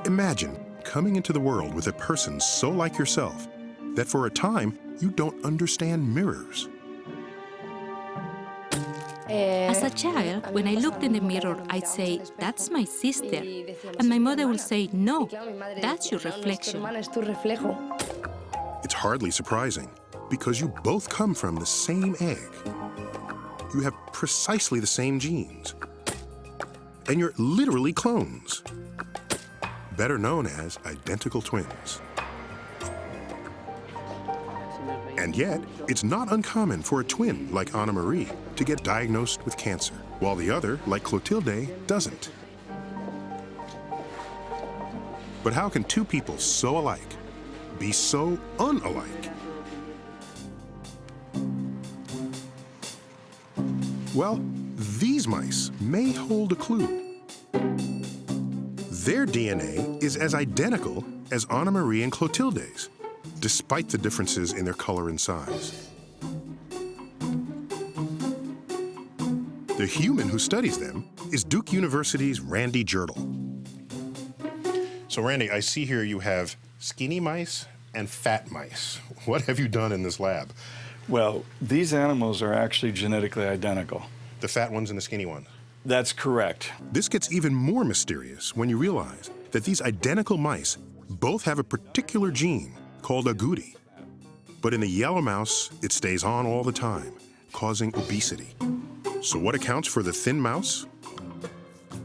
Imagine coming into the world with a person so like yourself that for a time you don't understand mirrors. As a child, when I looked in the mirror, I'd say, "That's my sister." And my mother would say, "No, that's your reflection." It's hardly surprising because you both come from the same egg. You have precisely the same genes. And you're literally clones, better known as identical twins. And yet, it's not uncommon for a twin like Anna Marie to get diagnosed with cancer, while the other, like Clotilde, doesn't. But how can two people so alike be so unalike? Well, these mice may hold a clue. Their DNA is as identical as Anna Marie and Clotilde's, despite the differences in their color and size. The human who studies them is Duke University's Randy Girdle. So Randy, I see here you have skinny mice and fat mice. What have you done in this lab? Well, these animals are actually genetically identical. The fat ones and the skinny ones? That's correct. This gets even more mysterious when you realize that these identical mice both have a particular gene called agouti. But in the yellow mouse, it stays on all the time, causing obesity. So what accounts for the thin mouse?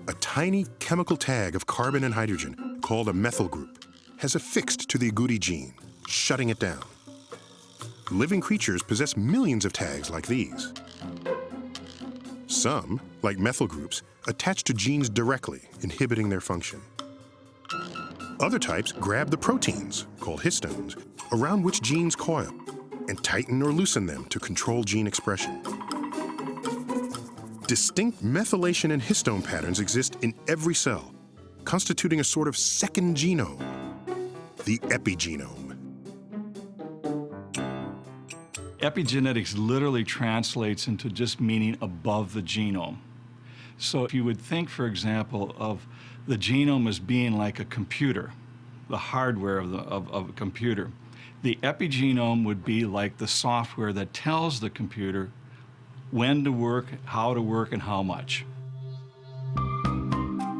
A tiny chemical tag of carbon and hydrogen called a methyl group has affixed to the agouti gene, shutting it down. Living creatures possess millions of tags like these. Some, like methyl groups, attach to genes directly, inhibiting their function. Other types grab the proteins, called histones, around which genes coil, and tighten or loosen them to control gene expression. Distinct methylation and histone patterns exist in every cell, constituting a sort of second genome, the epigenome. Epigenetics literally translates into just meaning above the genome. So if you would think, for example, of the genome as being like a computer, the hardware of a computer, the epigenome would be like the software that tells the computer when to work, and how much.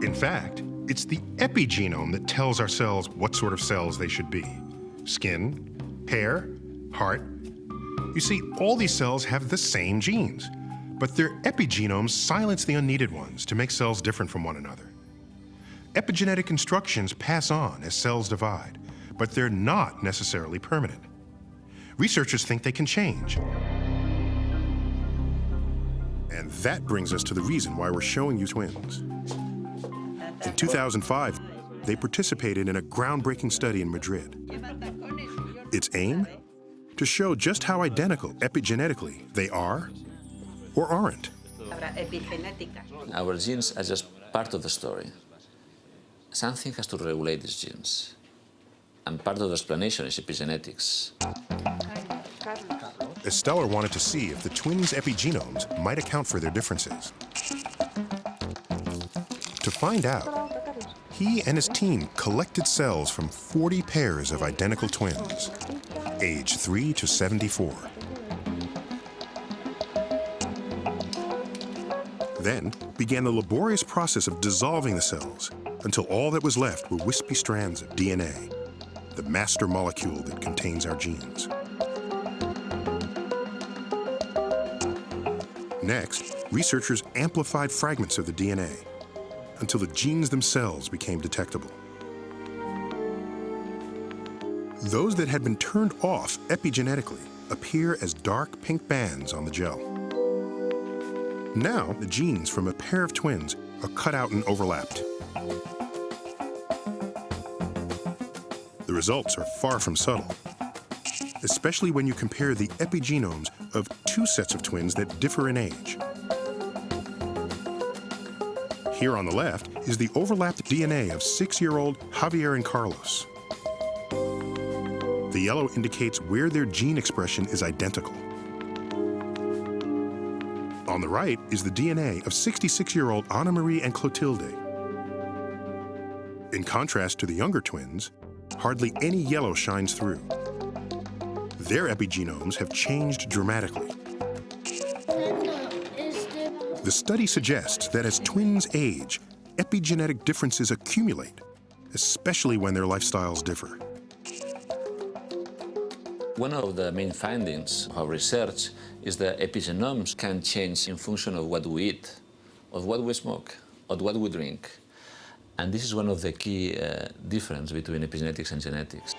In fact, it's the epigenome that tells our cells what sort of cells they should be. Skin, hair, heart. You see, all these cells have the same genes, but their epigenomes silence the unneeded ones to make cells different from one another. Epigenetic instructions pass on as cells divide, but they're not necessarily permanent. Researchers think they can change. And that brings us to the reason why we're showing you twins. In 2005, they participated in a groundbreaking study in Madrid. Its aim? To show just how identical epigenetically they are or aren't. Our genes are just part of the story. Something has to regulate these genes. And part of the explanation is epigenetics. Estella wanted to see if the twins' epigenomes might account for their differences. To find out, he and his team collected cells from 40 pairs of identical twins, aged 3 to 74. Then began the laborious process of dissolving the cells until all that was left were wispy strands of DNA, the master molecule that contains our genes. Next, researchers amplified fragments of the DNA until the genes themselves became detectable. Those that had been turned off epigenetically appear as dark pink bands on the gel. Now, the genes from a pair of twins are cut out and overlapped. The results are far from subtle, especially when you compare the epigenomes of two sets of twins that differ in age. Here on the left is the overlapped DNA of 6-year-old Javier and Carlos. The yellow indicates where their gene expression is identical. On the right is the DNA of 66-year-old Anna Marie and Clotilde. In contrast to the younger twins, hardly any yellow shines through. Their epigenomes have changed dramatically. The study suggests that as twins age, epigenetic differences accumulate, especially when their lifestyles differ. One of the main findings of our research is that epigenomes can change in function of what we eat, of what we smoke, of what we drink. And this is one of the key differences between epigenetics and genetics.